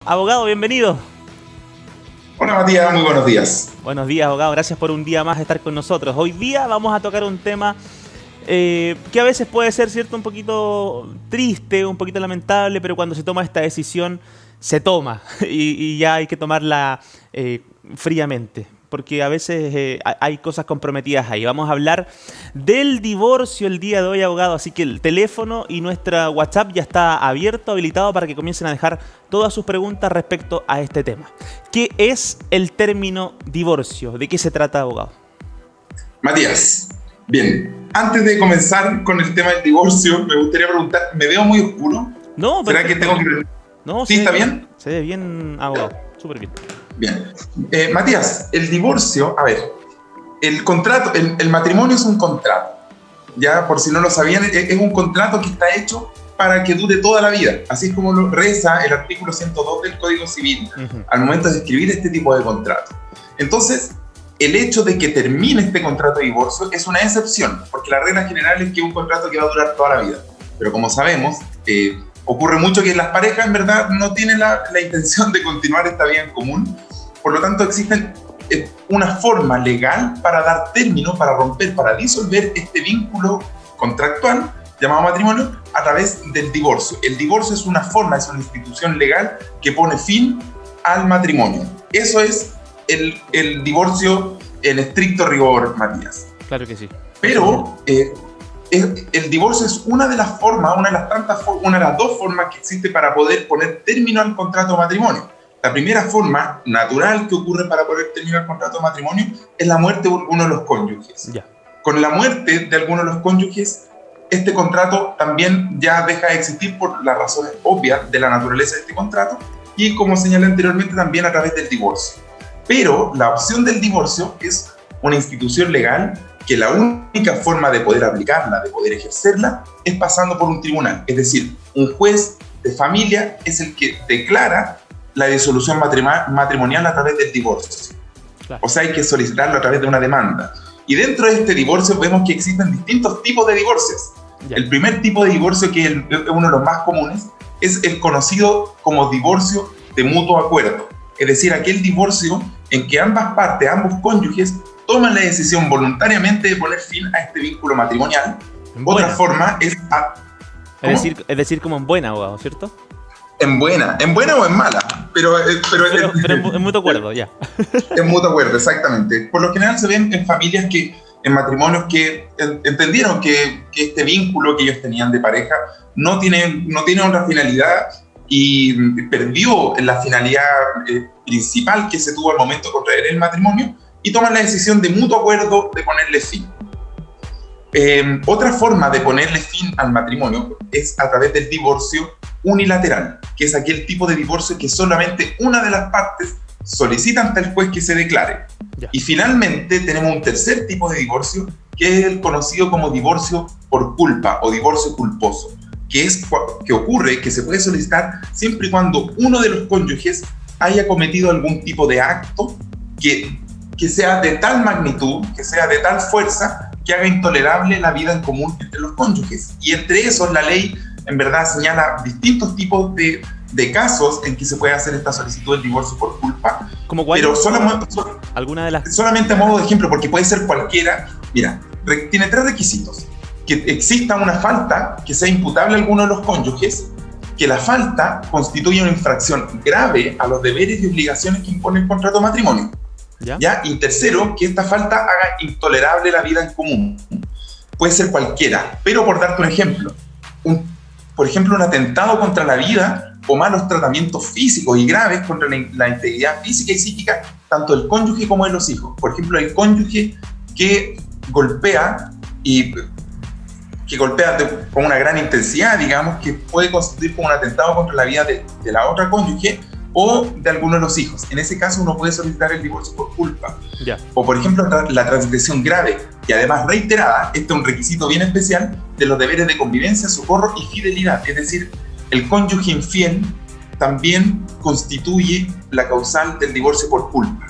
Abogado, bienvenido. Hola Matías, muy buenos días. Buenos días, abogado. Gracias por un día más estar con nosotros. Hoy día vamos a tocar un tema que a veces puede ser, cierto, un poquito triste, un poquito lamentable, pero cuando se toma esta decisión, se toma y ya hay que tomarla fríamente, porque a veces hay cosas comprometidas ahí. Vamos a hablar del divorcio el día de hoy, abogado, así que el teléfono y nuestra WhatsApp ya está abierto, habilitado para que comiencen a dejar todas sus preguntas respecto a este tema. ¿Qué es el término divorcio? ¿De qué se trata, abogado? Matías, bien, antes de comenzar con el tema del divorcio, me gustaría preguntar, ¿me veo muy oscuro? No, ¿Será que tengo que...? No, ¿Sí, está bien? Se ve bien, abogado, súper bien. Bien. Matías, el divorcio, a ver, el contrato, el matrimonio es un contrato, ya por si no lo sabían, es un contrato que está hecho para que dure toda la vida, así es como lo reza el artículo 102 del Código Civil, al momento de escribir este tipo de contrato. Entonces, el hecho de que termine este contrato de divorcio es una excepción, porque la regla general es que es un contrato que va a durar toda la vida, pero como sabemos, ocurre mucho que las parejas en verdad no tienen la intención de continuar esta vida en común. Por lo tanto, existe una forma legal para dar término, para romper, para disolver este vínculo contractual llamado matrimonio a través del divorcio. El divorcio es una forma, es una institución legal que pone fin al matrimonio. Eso es el divorcio en estricto rigor, Matías. Claro que sí. Pero el divorcio es una de las formas, una de las dos formas que existe para poder poner término al contrato de matrimonio. La primera forma natural que ocurre para poner término al contrato de matrimonio es la muerte de uno de los cónyuges. Ya. Con la muerte de alguno de los cónyuges, este contrato también ya deja de existir por las razones obvias de la naturaleza de este contrato y, como señalé anteriormente, también a través del divorcio. Pero la opción del divorcio es una institución legal que la única forma de poder aplicarla, de poder ejercerla, es pasando por un tribunal. Es decir, un juez de familia es el que declara la disolución matrimonial a través del divorcio. Claro. O sea, hay que solicitarlo a través de una demanda. Y dentro de este divorcio vemos que existen distintos tipos de divorcios. Ya. El primer tipo de divorcio, que es uno de los más comunes, es el conocido como divorcio de mutuo acuerdo. Es decir, aquel divorcio en que ambas partes, ambos cónyuges, toman la decisión voluntariamente de poner fin a este vínculo matrimonial. Otra forma es... Es decir, como en buena, abogado, ¿cierto? En buena o en mala, pero en mutuo acuerdo, ya. En mutuo acuerdo, exactamente. Por lo general se ven en familias en matrimonios que entendieron que este vínculo que ellos tenían de pareja no tiene otra finalidad y perdió la finalidad principal que se tuvo al momento de contraer el matrimonio y toman la decisión de mutuo acuerdo de ponerle fin. Otra forma de ponerle fin al matrimonio es a través del divorcio unilateral, que es aquel tipo de divorcio que solamente una de las partes solicita ante el juez que se declare. Ya. Y finalmente tenemos un tercer tipo de divorcio, que es el conocido como divorcio por culpa o divorcio culposo, que ocurre, que se puede solicitar siempre y cuando uno de los cónyuges haya cometido algún tipo de acto que sea de tal magnitud, que sea de tal fuerza, que haga intolerable la vida en común entre los cónyuges. Y entre esos la ley en verdad señala distintos tipos de casos en que se puede hacer esta solicitud del divorcio por culpa. ¿Cómo cuál? Pero ¿Alguna de las? Solamente a modo de ejemplo, porque puede ser cualquiera. Mira, tiene tres requisitos. Que exista una falta que sea imputable a alguno de los cónyuges, que la falta constituya una infracción grave a los deberes y obligaciones que impone el contrato de matrimonio. ¿Ya? Y tercero, que esta falta haga intolerable la vida en común. Puede ser cualquiera, pero por darte un ejemplo, por ejemplo, un atentado contra la vida o malos tratamientos físicos y graves contra la integridad física y psíquica, tanto del cónyuge como de los hijos. Por ejemplo, el cónyuge que golpea con una gran intensidad, digamos, que puede constituir como un atentado contra la vida de la otra cónyuge o de alguno de los hijos. En ese caso uno puede solicitar el divorcio por culpa. Ya. O por ejemplo la transgresión grave y además reiterada, este es un requisito bien especial de los deberes de convivencia, socorro y fidelidad. Es decir, el cónyuge infiel también constituye la causal del divorcio por culpa.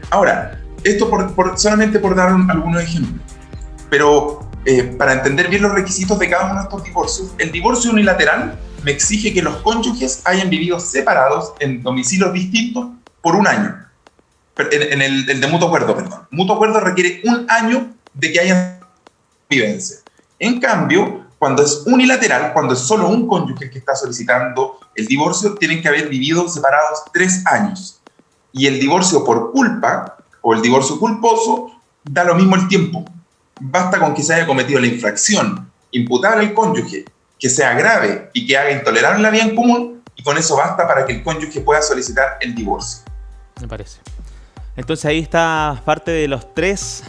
Ahora, esto solamente por dar algunos ejemplos, pero para entender bien los requisitos de cada uno de estos divorcios, el divorcio unilateral me exige que los cónyuges hayan vivido separados en domicilios distintos por un año. En el de mutuo acuerdo, perdón. Mutuo acuerdo requiere un año de que haya vivencia. En cambio, cuando es unilateral, cuando es solo un cónyuge el que está solicitando el divorcio, tienen que haber vivido separados 3 años. Y el divorcio por culpa o el divorcio culposo da lo mismo el tiempo. Basta con que se haya cometido la infracción imputable al cónyuge, que sea grave y que haga intolerable la vida en común, y con eso basta para que el cónyuge pueda solicitar el divorcio. Me parece. Entonces ahí está parte de los tres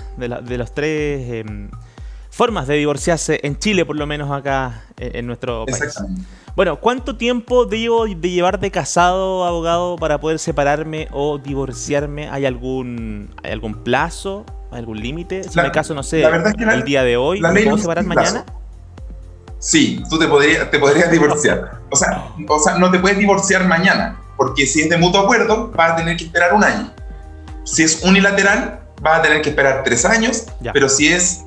formas de divorciarse en Chile, por lo menos acá en nuestro país. Exactamente. Bueno, ¿cuánto tiempo debo de llevar de casado, abogado, para poder separarme o divorciarme? ¿Hay algún plazo? ¿Hay algún límite? Si me caso, no sé, el día de hoy, ¿me puedo separar mañana? Sí, tú te podrías divorciar. O sea, no te puedes divorciar mañana, porque si es de mutuo acuerdo, vas a tener que esperar un año. Si es unilateral, vas a tener que esperar 3 años, ya. Pero si es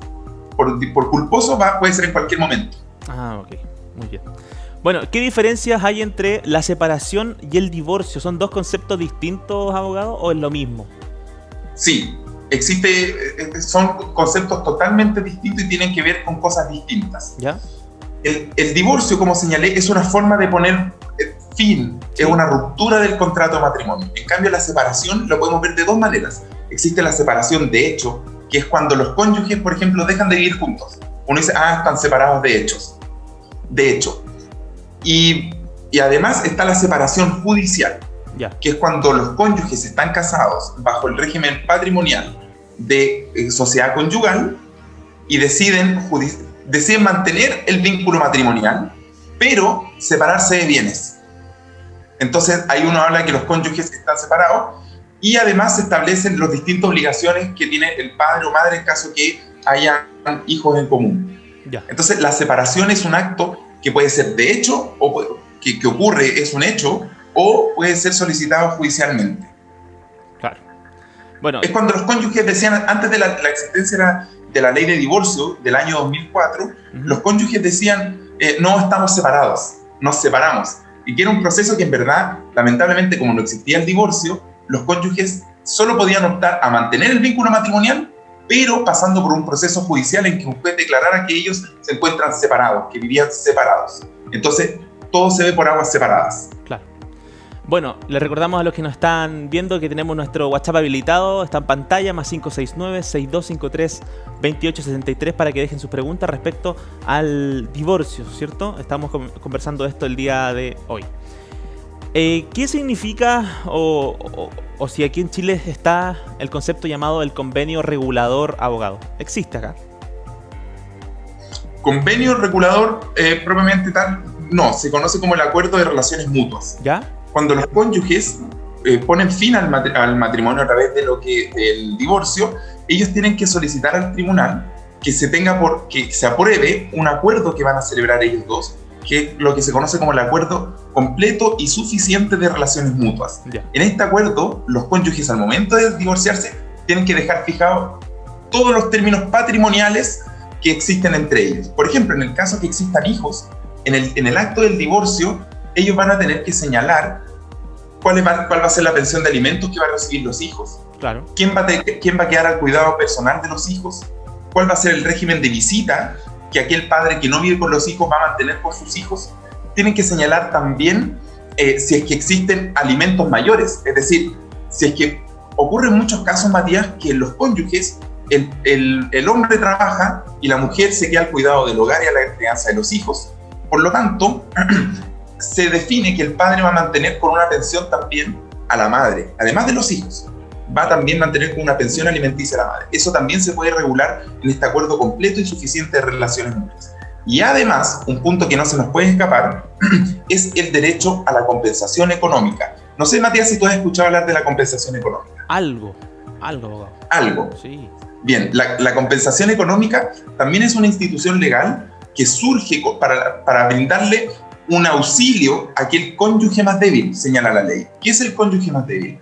por culposo, puede ser en cualquier momento. Ah, ok, muy bien. Bueno, ¿qué diferencias hay entre la separación y el divorcio? ¿Son dos conceptos distintos, abogado, o es lo mismo? Sí, son conceptos totalmente distintos y tienen que ver con cosas distintas. ¿Ya? El divorcio, como señalé, es una forma de poner fin, sí. Es una ruptura del contrato de matrimonio. En cambio, la separación lo podemos ver de 2 maneras. Existe la separación de hecho, que es cuando los cónyuges, por ejemplo, dejan de vivir juntos. Uno dice, están separados de hecho. Y además está la separación judicial, que es cuando los cónyuges están casados bajo el régimen patrimonial de sociedad conyugal y deciden mantener el vínculo matrimonial, pero separarse de bienes. Entonces ahí uno habla que los cónyuges están separados y además se establecen las distintas obligaciones que tiene el padre o madre en caso que haya hijos en común. Ya. Entonces la separación es un acto que puede ser de hecho, o que ocurre, es un hecho, o puede ser solicitado judicialmente. Claro. Bueno, es cuando los cónyuges decían, antes de la existencia de la ley de divorcio del año 2004, los cónyuges decían, no estamos separados, nos separamos. Y que era un proceso que en verdad, lamentablemente, como no existía el divorcio, los cónyuges solo podían optar a mantener el vínculo matrimonial, pero pasando por un proceso judicial en que un juez declarara que ellos se encuentran separados, que vivían separados. Entonces, todo se ve por aguas separadas. Claro. Bueno, les recordamos a los que nos están viendo que tenemos nuestro WhatsApp habilitado, está en pantalla, más 569-6253-2863, para que dejen sus preguntas respecto al divorcio, ¿cierto? Estamos conversando esto el día de hoy. ¿Qué significa, o si aquí en Chile está el concepto llamado el convenio regulador, abogado? ¿Existe acá? Convenio regulador, propiamente tal, no, se conoce como el acuerdo de relaciones mutuas. ¿Ya? Cuando los cónyuges ponen fin al matrimonio a través del divorcio, ellos tienen que solicitar al tribunal que se apruebe un acuerdo que van a celebrar ellos dos, que es lo que se conoce como el acuerdo completo y suficiente de relaciones mutuas. Yeah. En este acuerdo, los cónyuges al momento de divorciarse tienen que dejar fijados todos los términos patrimoniales que existen entre ellos. Por ejemplo, en el caso que existan hijos, en el acto del divorcio, ellos van a tener que señalar cuál va a ser la pensión de alimentos que van a recibir los hijos. Claro. ¿Quién va a quedar al cuidado personal de los hijos? ¿Cuál va a ser el régimen de visita que aquel padre que no vive con los hijos va a mantener por sus hijos? Tienen que señalar también si es que existen alimentos mayores. Es decir, si es que ocurre en muchos casos, Matías, que los cónyuges, el hombre trabaja y la mujer se queda al cuidado del hogar y a la crianza de los hijos. Por lo tanto, se define que el padre va a mantener con una pensión también a la madre, además de los hijos, va a también mantener con una pensión alimenticia a la madre. Eso también se puede regular en este acuerdo completo y suficiente de relaciones mutuas. Y además, un punto que no se nos puede escapar es el derecho a la compensación económica. No sé, Matías, si tú has escuchado hablar de la compensación económica. Algo, abogado. Algo. Sí. Bien, la compensación económica también es una institución legal que surge para brindarle un auxilio a aquel cónyuge más débil, señala la ley. ¿Qué es el cónyuge más débil?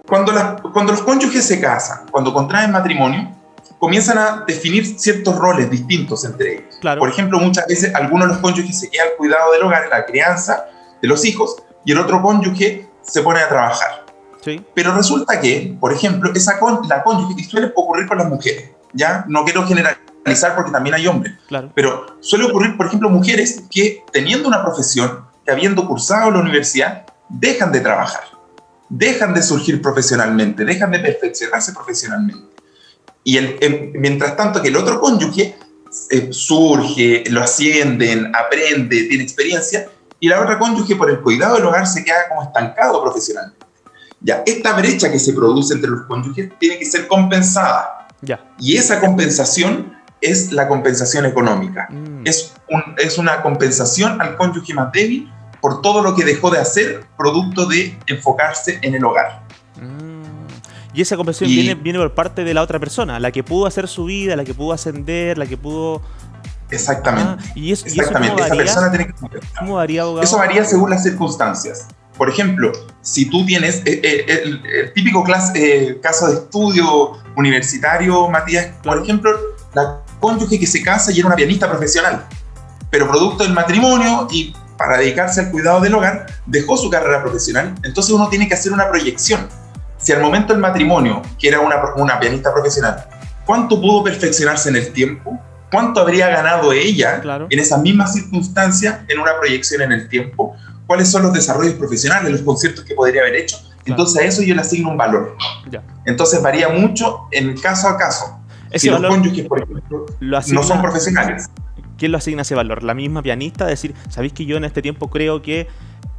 Cuando los cónyuges se casan, cuando contraen matrimonio, comienzan a definir ciertos roles distintos entre ellos. Claro. Por ejemplo, muchas veces algunos de los cónyuges se quedan al cuidado del hogar, en la crianza de los hijos, y el otro cónyuge se pone a trabajar. Sí. Pero resulta que, por ejemplo, la cónyuge, y suele ocurrir con las mujeres, ¿ya? No quiero generalizar porque también hay hombres, Claro. pero suele ocurrir, por ejemplo, mujeres que teniendo una profesión, que habiendo cursado la universidad, dejan de trabajar, dejan de surgir profesionalmente, dejan de perfeccionarse profesionalmente. Y mientras tanto que el otro cónyuge surge, lo ascienden, aprende, tiene experiencia, y la otra cónyuge por el cuidado del hogar se queda como estancado profesionalmente. Ya, esta brecha que se produce entre los cónyuges tiene que ser compensada. Ya. Y esa compensación es la compensación económica. Es una compensación al cónyuge más débil por todo lo que dejó de hacer producto de enfocarse en el hogar. Y esa compensación viene por parte de la otra persona, la que pudo hacer su vida, la que pudo ascender, la que pudo... Exactamente. ¿Y eso exactamente. Esa persona tiene que compensar. ¿Cómo varía, abogado? Eso varía según las circunstancias. Por ejemplo, si tú tienes el típico caso de estudio universitario, Matías, por ejemplo, la cónyuge que se casa y era una pianista profesional, pero producto del matrimonio y para dedicarse al cuidado del hogar, dejó su carrera profesional. Entonces uno tiene que hacer una proyección. Si al momento del matrimonio, que era una pianista profesional, ¿cuánto pudo perfeccionarse en el tiempo? ¿Cuánto habría ganado ella en esas mismas circunstancias en una proyección en el tiempo? ¿Cuáles son los desarrollos profesionales, los conciertos que podría haber hecho? Entonces a eso yo le asigno un valor. Ya. Entonces varía mucho en caso a caso. Ese si los valor cónyuges, por ejemplo, no son profesionales. ¿Quién lo asigna ese valor? ¿La misma pianista? Decir, ¿sabéis que yo en este tiempo creo que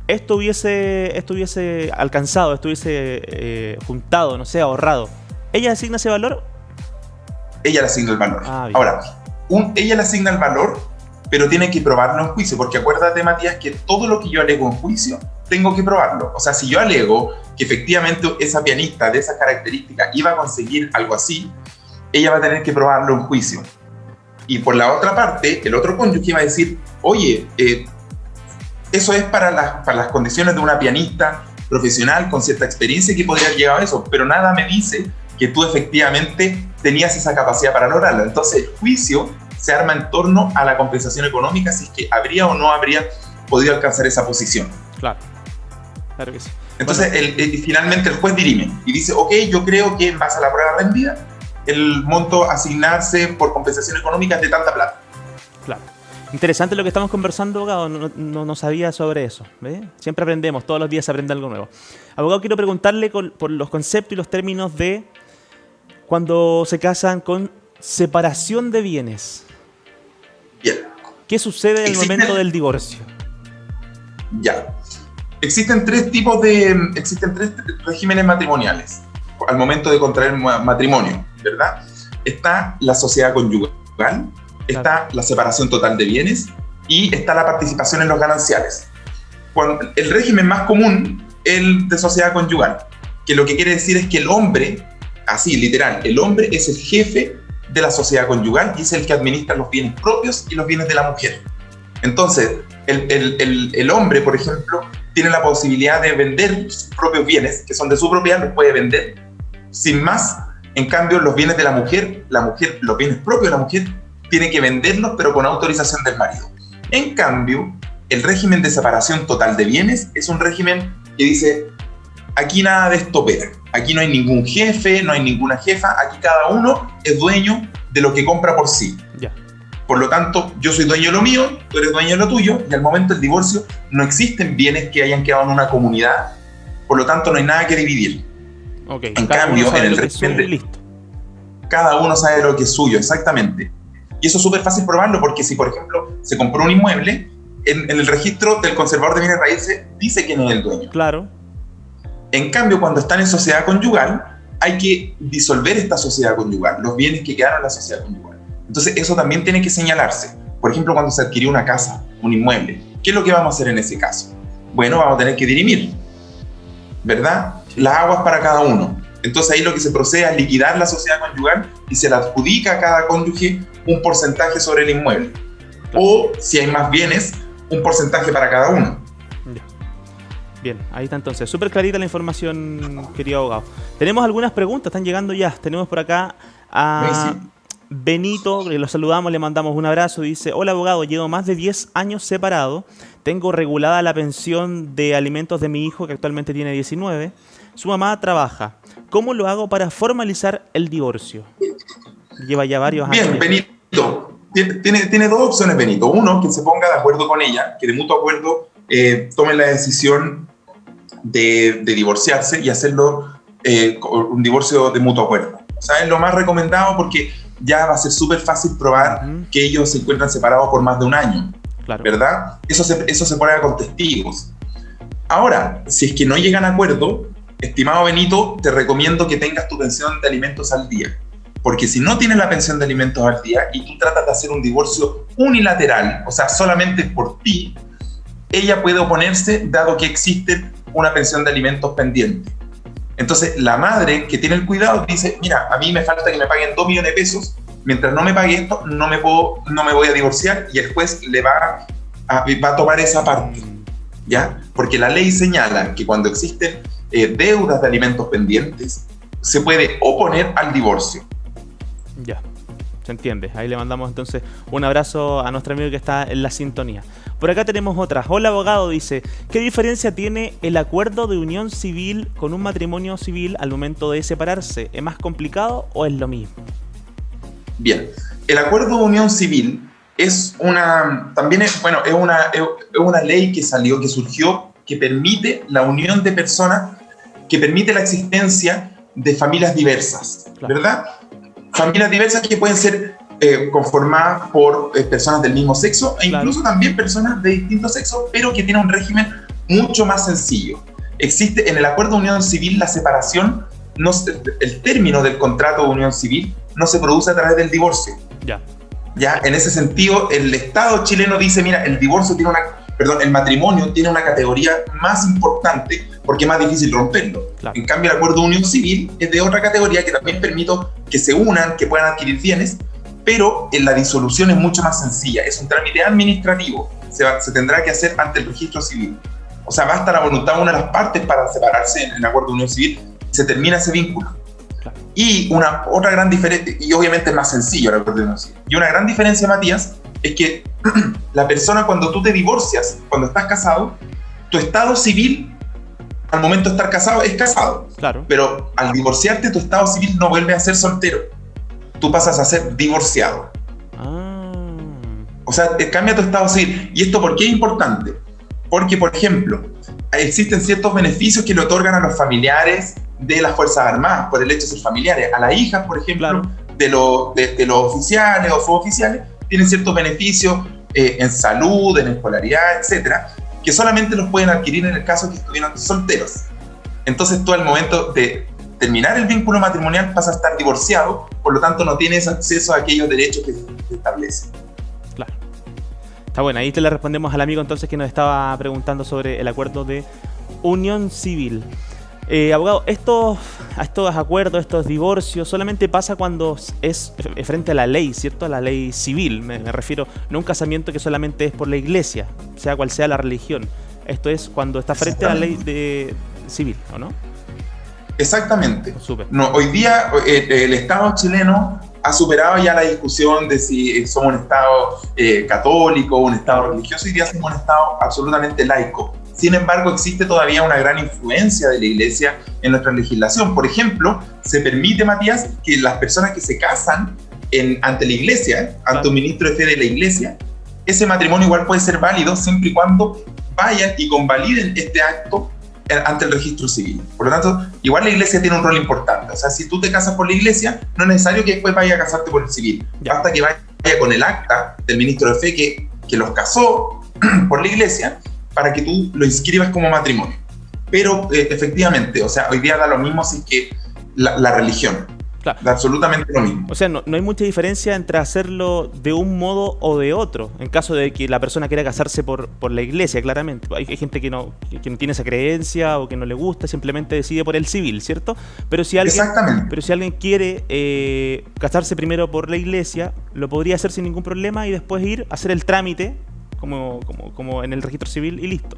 esto hubiese alcanzado, esto hubiese juntado, no sé, ahorrado? ¿Ella asigna ese valor? Ella le asigna el valor. Ahora, ella le asigna el valor, pero tiene que probarlo en juicio, porque acuérdate, Matías, que todo lo que yo alego en juicio, tengo que probarlo. O sea, si yo alego que efectivamente esa pianista de esas características iba a conseguir algo así, ella va a tener que probarlo en juicio. Y por la otra parte, el otro cónyuge va a decir, oye, eso es para las condiciones de una pianista profesional con cierta experiencia que podría haber llegado a eso, pero nada me dice que tú efectivamente tenías esa capacidad para lograrlo. Entonces el juicio se arma en torno a la compensación económica, si es que habría o no habría podido alcanzar esa posición. Claro que sí. Entonces finalmente el juez dirime y dice, ok, yo creo que en base a la prueba rendida, el monto a asignarse por compensación económica es de tanta plata. Claro. Interesante lo que estamos conversando, abogado. No sabía sobre eso. ¿Ve? Siempre aprendemos, todos los días se aprende algo nuevo. Abogado, quiero preguntarle por los conceptos y los términos de cuando se casan con separación de bienes. Bien. ¿Qué sucede en el momento del divorcio? Ya. Existen tres regímenes matrimoniales al momento de contraer matrimonio, ¿verdad? Está la sociedad conyugal, está la separación total de bienes y está la participación en los gananciales. El régimen más común es el de sociedad conyugal, que lo que quiere decir es que el hombre, así literal, el hombre es el jefe de la sociedad conyugal y es el que administra los bienes propios y los bienes de la mujer. Entonces, el hombre, por ejemplo, tiene la posibilidad de vender sus propios bienes, que son de su propiedad, los puede vender sin más. En cambio, los bienes de la mujer, los bienes propios de la mujer, tiene que venderlos, pero con autorización del marido. En cambio, el régimen de separación total de bienes es un régimen que dice, aquí nada de esto opera. Aquí no hay ningún jefe, no hay ninguna jefa, aquí cada uno es dueño de lo que compra por sí. Ya. Por lo tanto, yo soy dueño de lo mío, tú eres dueño de lo tuyo, y al momento del divorcio no existen bienes que hayan quedado en una comunidad, por lo tanto no hay nada que dividir. Okay. En cambio, en el régimen cada uno sabe lo que es suyo, exactamente. Y eso es súper fácil probarlo, porque si, por ejemplo, se compró un inmueble, en el registro del conservador de bienes raíces dice quién es el dueño. Claro. En cambio, cuando están en sociedad conyugal, hay que disolver esta sociedad conyugal, los bienes que quedaron en la sociedad conyugal. Entonces, eso también tiene que señalarse. Por ejemplo, cuando se adquirió una casa, un inmueble, ¿qué es lo que vamos a hacer en ese caso? Bueno, vamos a tener que dirimir, ¿verdad? Las aguas para cada uno. Entonces, ahí lo que se procede es liquidar la sociedad conyugal y se le adjudica a cada cónyuge un porcentaje sobre el inmueble. O, si hay más bienes, un porcentaje para cada uno. Bien, ahí está entonces. Súper clarita la información, querido abogado. Tenemos algunas preguntas, están llegando ya. Tenemos por acá a Benito, que lo saludamos, le mandamos un abrazo. Dice, hola abogado, llevo más de 10 años separado. Tengo regulada la pensión de alimentos de mi hijo, que actualmente tiene 19. Su mamá trabaja. ¿Cómo lo hago para formalizar el divorcio? Lleva ya varios años. Bien, Benito. Tiene dos opciones, Benito. Uno, que se ponga de acuerdo con ella, que de mutuo acuerdo tomen la decisión de divorciarse y hacerlo un divorcio de mutuo acuerdo. O sea, es lo más recomendado porque ya va a ser súper fácil probar que ellos se encuentran separados por más de un año. Claro. ¿Verdad? Eso se prueba con testigos. Ahora, si es que no llegan a acuerdo, estimado Benito, te recomiendo que tengas tu pensión de alimentos al día. Porque si no tienes la pensión de alimentos al día y tú tratas de hacer un divorcio unilateral, o sea, solamente por ti, ella puede oponerse dado que existe una pensión de alimentos pendiente. Entonces, la madre que tiene el cuidado dice, mira, a mí me falta que me paguen 2 millones de pesos, mientras no me pague esto, no me voy a divorciar, y el juez le va a tomar esa parte, ¿ya? Porque la ley señala que cuando existen deudas de alimentos pendientes, se puede oponer al divorcio. Ya, se entiende. Ahí le mandamos entonces un abrazo a nuestro amigo que está en la sintonía. Por acá tenemos otras. Hola abogado, dice, ¿qué diferencia tiene el acuerdo de unión civil con un matrimonio civil al momento de separarse? ¿Es más complicado o es lo mismo? Bien, el acuerdo de unión civil es una ley que surgió, que permite la unión de personas, que permite la existencia de familias diversas, claro. ¿Verdad? Familias diversas que pueden ser conformadas por personas del mismo sexo e incluso también personas de distinto sexo, pero que tienen un régimen mucho más sencillo. Existe en el acuerdo de unión civil la separación, el término del contrato de unión civil no se produce a través del divorcio. Ya, en ese sentido, el Estado chileno dice, mira, el matrimonio tiene una categoría más importante porque es más difícil romperlo. Claro. En cambio, el acuerdo de unión civil es de otra categoría que también permite que se unan, que puedan adquirir bienes, pero en la disolución es mucho más sencilla. Es un trámite administrativo. Se tendrá que hacer ante el registro civil. O sea, basta la voluntad de una de las partes para separarse en el acuerdo de unión civil y se termina ese vínculo. Claro. Y otra gran diferencia, y obviamente es más sencillo el acuerdo de unión civil. Y una gran diferencia, Matías, es que la persona, cuando tú te divorcias, cuando estás casado, tu estado civil al momento de estar casado es casado. Claro. Pero al divorciarte, tu estado civil no vuelve a ser soltero. Tú pasas a ser divorciado. O sea, cambia tu estado civil. ¿Y esto por qué es importante? Porque, por ejemplo, existen ciertos beneficios que le otorgan a los familiares de las Fuerzas Armadas por el hecho de ser familiares. A las hijas, por ejemplo, claro. de los oficiales o suboficiales, tienen ciertos beneficios en salud, en escolaridad, etcétera, que solamente los pueden adquirir en el caso que estuvieran solteros. Entonces tú al momento de terminar el vínculo matrimonial pasas a estar divorciado, por lo tanto no tienes acceso a aquellos derechos que se establecen. Claro. Está bueno, ahí te le respondemos al amigo entonces que nos estaba preguntando sobre el acuerdo de unión civil. Abogado, estos acuerdos, estos divorcios, solamente pasa cuando es frente a la ley, ¿cierto? A la ley civil, me refiero, no un casamiento que solamente es por la iglesia, sea cual sea la religión. Esto es cuando está frente a la ley civil, ¿o no? Exactamente. Súper. No, hoy día el Estado chileno ha superado ya la discusión de si somos un Estado católico o un Estado religioso. Hoy día somos un Estado absolutamente laico. Sin embargo, existe todavía una gran influencia de la Iglesia en nuestra legislación. Por ejemplo, se permite, Matías, que las personas que se casan ante la Iglesia, ante un ministro de fe de la Iglesia, ese matrimonio igual puede ser válido siempre y cuando vayan y convaliden este acto ante el registro civil. Por lo tanto, igual la Iglesia tiene un rol importante. O sea, si tú te casas por la Iglesia, no es necesario que después vayas a casarte por el civil. Basta que vaya con el acta del ministro de fe que los casó por la Iglesia, para que tú lo inscribas como matrimonio. Pero efectivamente, o sea, hoy día da lo mismo si es que la religión. Claro. Da absolutamente lo mismo. O sea, no hay mucha diferencia entre hacerlo de un modo o de otro, en caso de que la persona quiera casarse por la iglesia, claramente. Hay gente que no tiene esa creencia o que no le gusta, simplemente decide por el civil, ¿cierto? Pero si alguien quiere casarse primero por la iglesia, lo podría hacer sin ningún problema y después ir a hacer el trámite como en el registro civil y listo.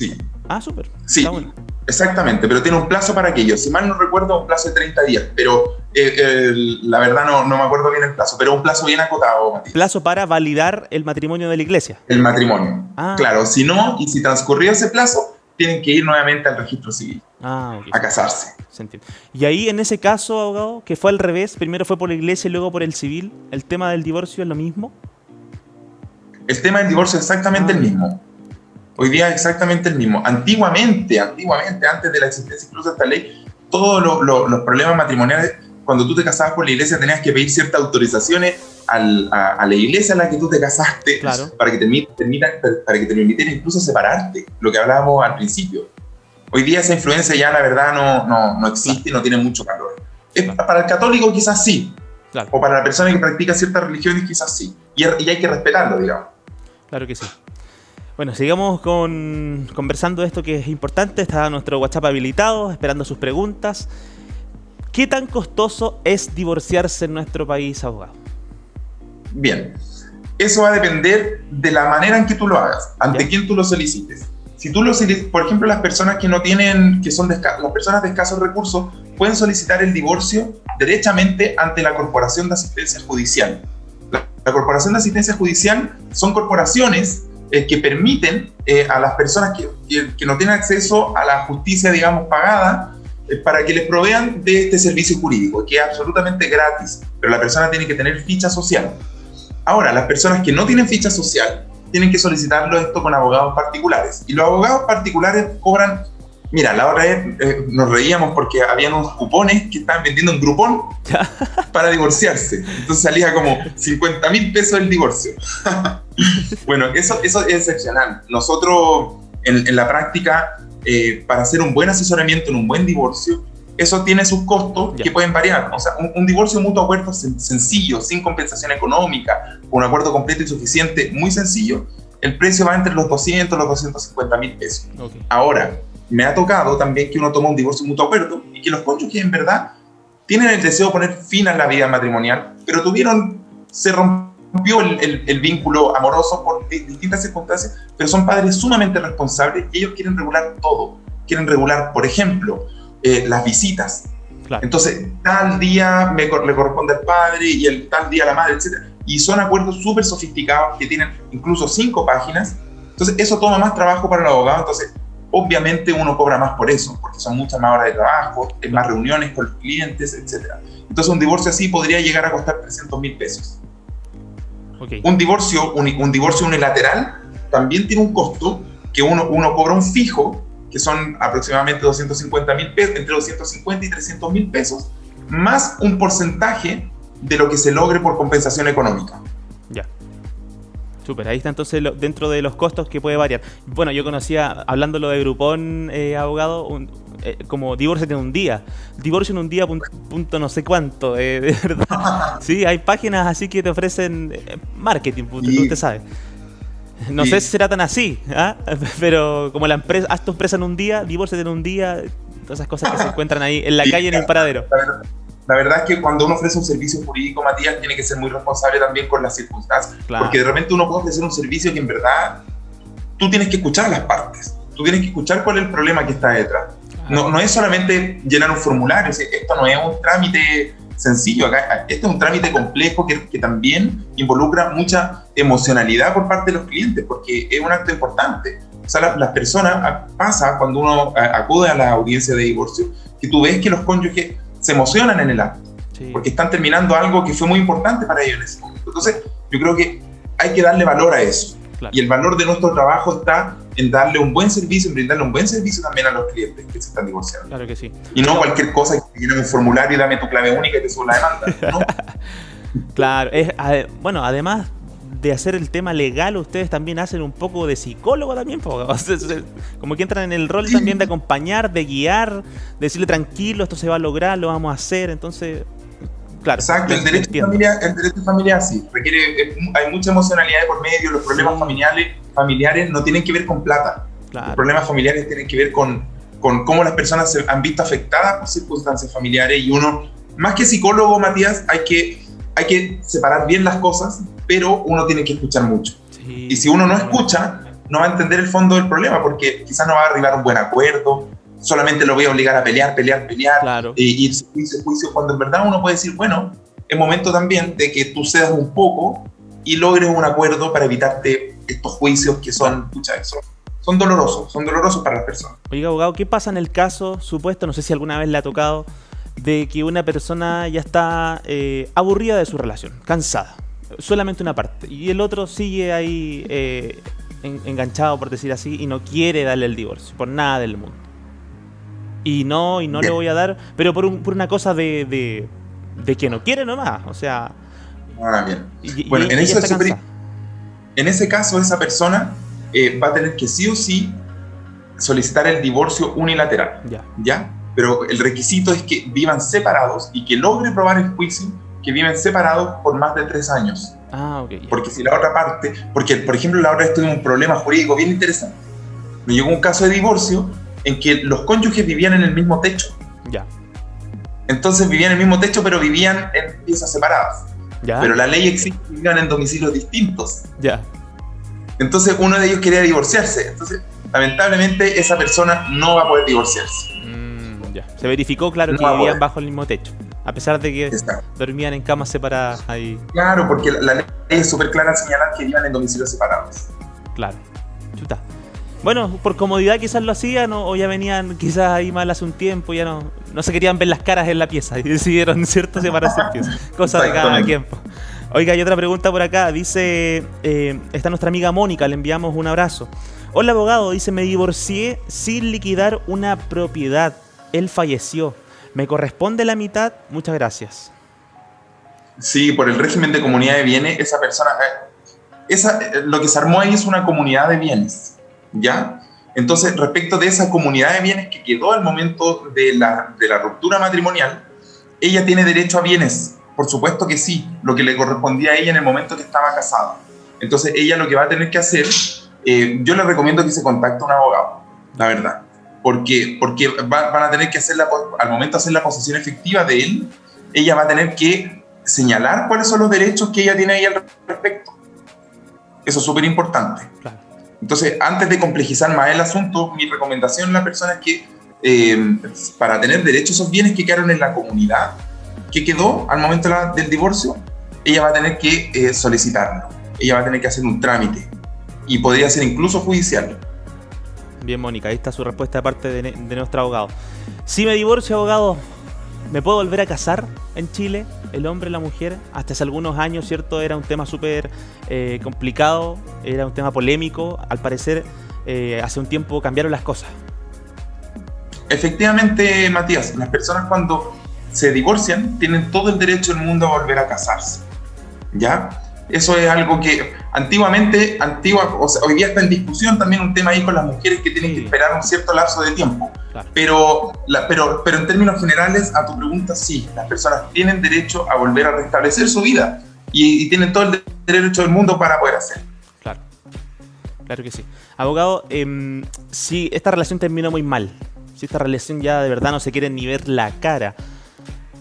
Sí. Súper. Sí, Está bueno. exactamente, pero tiene un plazo para aquello. Si mal no recuerdo, un plazo de 30 días, pero la verdad no me acuerdo bien el plazo, pero un plazo bien acotado, Matías. Plazo para validar el matrimonio de la iglesia. El matrimonio. Ah. Claro, si no, y si transcurrió ese plazo, tienen que ir nuevamente al registro civil Ok. a casarse. Se entiende. Y ahí, en ese caso, abogado, que fue al revés, primero fue por la iglesia y luego por el civil, ¿el tema del divorcio es lo mismo? El tema del divorcio es exactamente el mismo. Hoy día es exactamente el mismo. Antiguamente, antes de la existencia incluso de esta ley, todos los problemas matrimoniales, cuando tú te casabas por la iglesia, tenías que pedir ciertas autorizaciones a la iglesia a la que tú te casaste, claro, para que te permitiera incluso separarte, lo que hablábamos al principio. Hoy día esa influencia ya, la verdad, no existe, claro, y no tiene mucho valor. Para el católico quizás sí, claro, o para la persona que practica ciertas religiones quizás sí, y hay que respetarlo, digamos. Claro que sí. Bueno, sigamos conversando de esto que es importante. Está nuestro WhatsApp habilitado, esperando sus preguntas. ¿Qué tan costoso es divorciarse en nuestro país, abogado? Bien, eso va a depender de la manera en que tú lo hagas, ante quién tú lo solicites. Si tú lo solicitas, por ejemplo, las personas que no tienen, las personas de escasos recursos, pueden solicitar el divorcio derechamente ante la Corporación de Asistencia Judicial. La Corporación de Asistencia Judicial son corporaciones que permiten a las personas que no tienen acceso a la justicia, digamos, pagada, para que les provean de este servicio jurídico, que es absolutamente gratis, pero la persona tiene que tener ficha social. Ahora, las personas que no tienen ficha social tienen que solicitarlo esto con abogados particulares. Y los abogados particulares cobran... Mira, la otra vez nos reíamos porque habían unos cupones que estaban vendiendo en Groupon para divorciarse. Entonces salía como 50.000 pesos el divorcio. Bueno, eso es excepcional. Nosotros, en la práctica, para hacer un buen asesoramiento en un buen divorcio, eso tiene sus costos que pueden variar. O sea, un divorcio mutuo acuerdo sencillo, sin compensación económica, con un acuerdo completo y suficiente, muy sencillo, el precio va entre los 200 y los 250.000 pesos. Okay. Ahora, me ha tocado también que uno toma un divorcio mutuo acuerdo y que los cónyuges en verdad tienen el deseo de poner fin a la vida matrimonial, pero se rompió el vínculo amoroso por distintas circunstancias, pero son padres sumamente responsables y ellos quieren regular todo. Quieren regular, por ejemplo, las visitas. Claro. Entonces, tal día le corresponde al padre y el tal día a la madre, etc. Y son acuerdos súper sofisticados que tienen incluso 5 páginas. Entonces, eso toma más trabajo para el abogado. Entonces, obviamente uno cobra más por eso, porque son muchas más horas de trabajo, más reuniones con los clientes, etc. Entonces, un divorcio así podría llegar a costar 300.000 pesos. Okay. Un divorcio unilateral también tiene un costo que uno cobra un fijo, que son aproximadamente 250.000 pesos, entre 250 y 300.000 pesos, más un porcentaje de lo que se logre por compensación económica. Ya. Súper, ahí está entonces dentro de los costos que puede variar. Bueno, yo conocía, hablándolo de Groupon, abogado, como divorcio en un día. Divorcio en un día, punto no sé cuánto, de verdad. Sí, hay páginas así que te ofrecen marketing, usted sabe. No sé si será tan así, pero como la empresa, haz tu empresa en un día, divórciate en un día, todas esas cosas que se encuentran ahí en la calle, en el paradero. La verdad es que cuando uno ofrece un servicio jurídico, Matías, tiene que ser muy responsable también con las circunstancias. Claro. Porque de repente uno puede ofrecer un servicio que en verdad tú tienes que escuchar a las partes. Tú tienes que escuchar cuál es el problema que está detrás. No es solamente llenar un formulario. Esto no es un trámite sencillo. Este es un trámite complejo que también involucra mucha emocionalidad por parte de los clientes, porque es un acto importante. O sea, las personas, pasa cuando uno acude a la audiencia de divorcio, que tú ves que los cónyuges se emocionan en el acto, porque están terminando algo que fue muy importante para ellos en ese momento. Entonces, yo creo que hay que darle valor a eso. Claro. Y el valor de nuestro trabajo está en darle un buen servicio, en brindarle un buen servicio también a los clientes que se están divorciando. Claro que sí. Y no cualquier cosa que te llene un formulario y dame tu clave única y te subo la demanda, ¿no? Claro, bueno, además de hacer el tema legal, ustedes también hacen un poco de psicólogo también, como que entran en el rol también de acompañar, de guiar, de decirle tranquilo, esto se va a lograr, lo vamos a hacer, entonces, claro. Exacto, el derecho de familia sí, hay mucha emocionalidad de por medio, los problemas familiares no tienen que ver con plata, claro. Los problemas familiares tienen que ver con cómo las personas se han visto afectadas por circunstancias familiares, y uno, más que psicólogo, Matías, hay que separar bien las cosas, pero uno tiene que escuchar mucho. Sí. Y si uno no escucha, no va a entender el fondo del problema, porque quizás no va a arribar a un buen acuerdo, solamente lo voy a obligar a pelear, claro. y irse juicio, cuando en verdad uno puede decir, bueno, es momento también de que tú cedas un poco y logres un acuerdo para evitarte estos juicios que son, son dolorosos para las personas. Oiga, abogado, ¿qué pasa en el caso supuesto, no sé si alguna vez le ha tocado, de que una persona ya está aburrida de su relación, cansada, solamente una parte, y el otro sigue ahí enganchado, por decir así, y no quiere darle el divorcio, por nada del mundo? Y no le voy a dar, pero por una cosa de que no quiere nomás, o sea... Bien. Bueno, en ese caso, esa persona va a tener que sí o sí solicitar el divorcio unilateral. ¿Ya? Pero el requisito es que vivan separados y que logre probar el juicio que viven separados por más de 3 años. Ok. Porque si la otra parte... Porque, por ejemplo, la otra vez tuvimos un problema jurídico bien interesante. Me llegó un caso de divorcio en que los cónyuges vivían en el mismo techo. Ya. Entonces vivían en el mismo techo, pero vivían en piezas separadas. Ya. Pero la ley exige que vivan en domicilios distintos. Ya. Entonces uno de ellos quería divorciarse. Entonces, lamentablemente, esa persona no va a poder divorciarse. Ya. Se verificó, claro, que vivían bajo el mismo techo, a pesar de que dormían en camas separadas ahí. Claro, porque la ley es súper clara en señalar que vivan en domicilios separados. Claro. Chuta. Bueno, por comodidad quizás lo hacían, o ya venían quizás ahí mal hace un tiempo, ya no se querían ver las caras en la pieza y decidieron, ¿cierto?, separarse en pieza. Cosa de cada tiempo. Oiga, hay otra pregunta por acá. Dice, está nuestra amiga Mónica, le enviamos un abrazo. Hola, abogado, dice, me divorcié sin liquidar una propiedad. Él falleció. ¿Me corresponde la mitad? Muchas gracias. Sí, por el régimen de comunidad de bienes, esa persona... lo que se armó ahí es una comunidad de bienes, ¿ya? Entonces, respecto de esa comunidad de bienes que quedó al momento de la ruptura matrimonial, ella tiene derecho a bienes. Por supuesto que sí, lo que le correspondía a ella en el momento que estaba casada. Entonces, ella lo que va a tener que hacer, yo le recomiendo que se contacte a un abogado, la verdad. Porque van a tener que al momento de hacer la posesión efectiva de él, ella va a tener que señalar cuáles son los derechos que ella tiene ahí al respecto. Eso es súper importante. Claro. Entonces, antes de complejizar más el asunto, mi recomendación a la persona es que para tener derecho a esos bienes que quedaron en la comunidad, que quedó al momento del divorcio, ella va a tener que solicitarlo. Ella va a tener que hacer un trámite y podría ser incluso judicial. Bien, Mónica, ahí está su respuesta de parte de nuestro abogado. Si me divorcio, abogado, ¿me puedo volver a casar en Chile? El hombre y la mujer, hasta hace algunos años, ¿cierto? Era un tema súper complicado, era un tema polémico. Al parecer, hace un tiempo cambiaron las cosas. Efectivamente, Matías, las personas cuando se divorcian tienen todo el derecho del mundo a volver a casarse, ¿ya? Eso es algo que antiguamente, o sea, hoy día está en discusión también un tema ahí con las mujeres que tienen que esperar un cierto lapso de tiempo. Claro. Pero en términos generales, a tu pregunta, sí, las personas tienen derecho a volver a restablecer su vida y tienen todo el derecho del mundo para poder hacerlo. Claro, claro que sí. Abogado, si esta relación terminó muy mal, si esta relación ya de verdad no se quiere ni ver la cara,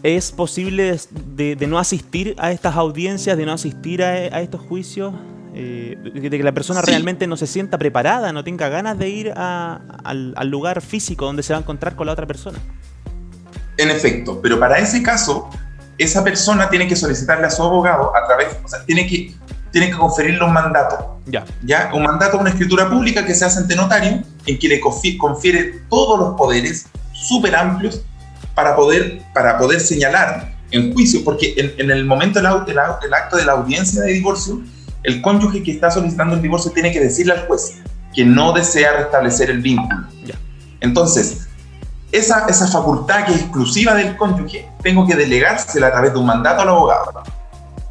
¿es posible de no asistir a estas audiencias, de no asistir a estos juicios? De que la persona realmente no se sienta preparada, no tenga ganas de ir al lugar físico donde se va a encontrar con la otra persona. En efecto, pero para ese caso, esa persona tiene que solicitarle a su abogado tiene que conferirle un mandato. ¿Ya? Un mandato, una escritura pública que se hace ante notario, en que le confiere todos los poderes súper amplios para poder señalar en juicio, porque en el momento del acto de la audiencia de divorcio, el cónyuge que está solicitando el divorcio tiene que decirle al juez que no desea restablecer el vínculo. Entonces, esa facultad que es exclusiva del cónyuge, tengo que delegársela a través de un mandato al abogado.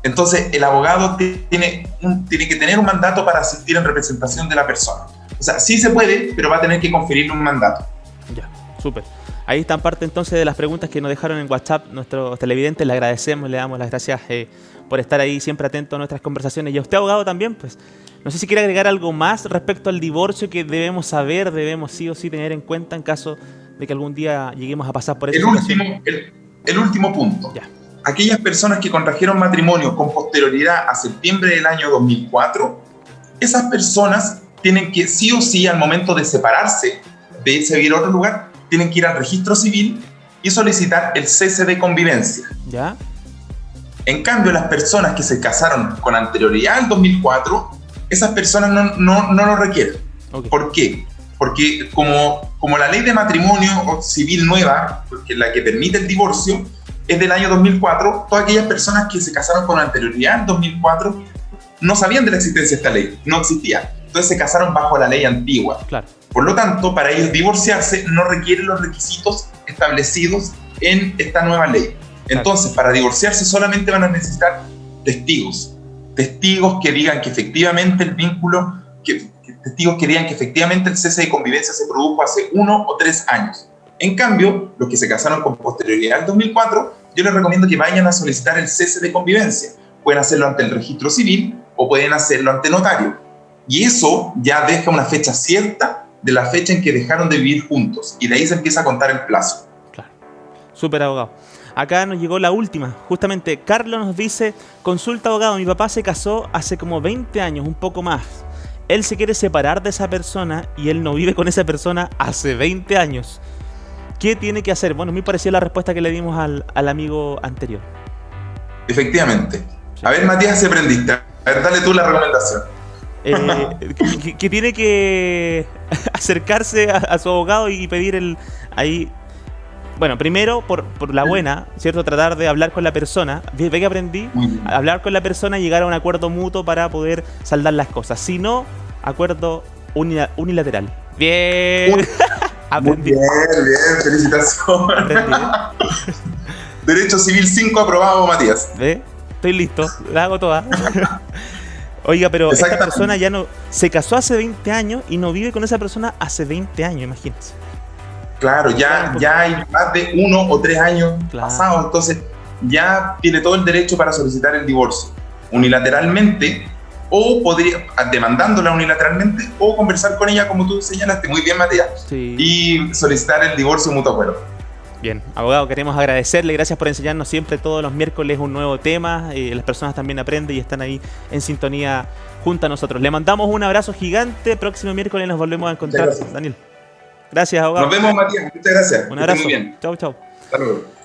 Entonces, el abogado tiene que tener un mandato para asistir en representación de la persona. O sea, sí se puede, pero va a tener que conferirle un mandato. Ya, súper. Ahí están parte entonces de las preguntas que nos dejaron en WhatsApp nuestros televidentes. Le agradecemos, le damos las gracias por estar ahí siempre atento a nuestras conversaciones. Y a usted, abogado, también, pues, no sé si quiere agregar algo más respecto al divorcio que debemos saber, debemos sí o sí tener en cuenta en caso de que algún día lleguemos a pasar por eso. El último punto. Ya. Aquellas personas que contrajeron matrimonio con posterioridad a septiembre del año 2004, esas personas tienen que sí o sí, al momento de separarse, de irse a vivir a otro lugar, tienen que ir al registro civil y solicitar el cese de convivencia. ¿Ya? En cambio, las personas que se casaron con anterioridad al 2004, esas personas no lo requieren. Okay. ¿Por qué? Porque como la ley de matrimonio civil nueva, porque la que permite el divorcio, es del año 2004, todas aquellas personas que se casaron con anterioridad al 2004 no sabían de la existencia de esta ley, no existía. Entonces se casaron bajo la ley antigua. Claro. Por lo tanto, para ellos divorciarse no requieren los requisitos establecidos en esta nueva ley. Entonces, para divorciarse solamente van a necesitar testigos que digan que efectivamente el vínculo, testigos que digan que efectivamente el cese de convivencia se produjo hace 1 o 3 años. En cambio, los que se casaron con posterioridad al 2004, yo les recomiendo que vayan a solicitar el cese de convivencia. Pueden hacerlo ante el registro civil o pueden hacerlo ante notario. Y eso ya deja una fecha cierta de la fecha en que dejaron de vivir juntos. Y de ahí se empieza a contar el plazo. Claro. Súper, abogado. Acá nos llegó la última. Justamente, Carlos nos dice: consulta, abogado, mi papá se casó hace como 20 años, un poco más. Él se quiere separar de esa persona y él no vive con esa persona hace 20 años. ¿Qué tiene que hacer? Bueno, a mí me pareció la respuesta que le dimos al amigo anterior. Efectivamente. Sí. A ver, Matías, si aprendiste. A ver, dale tú la recomendación. Que tiene que acercarse a su abogado y pedir ahí. Bueno, primero, por la buena, ¿cierto? Tratar de hablar con la persona. ¿Ve que aprendí? Hablar con la persona y llegar a un acuerdo mutuo para poder saldar las cosas. Si no, acuerdo unilateral. Bien. Aprendí. Muy bien, felicitaciones. Aprendí. Derecho Civil 5 aprobado, Matías. ¿Ve? Estoy listo, la hago toda. Oiga, pero esta persona ya no se casó hace 20 años y no vive con esa persona hace 20 años, imagínense. Claro, ya hay más de 1 o 3 años pasados, entonces ya tiene todo el derecho para solicitar el divorcio unilateralmente, o podría, demandándola unilateralmente, o conversar con ella, como tú señalaste muy bien, Matías, sí, y solicitar el divorcio mutuo acuerdo. Bien, abogado, queremos agradecerle, gracias por enseñarnos siempre todos los miércoles un nuevo tema. Las personas también aprenden y están ahí en sintonía junto a nosotros. Le mandamos un abrazo gigante. Próximo miércoles nos volvemos a encontrar, Daniel. Gracias, abogado. Nos vemos, Matías. Muchas gracias. Un abrazo. Muy bien. Chau, chau. Hasta luego.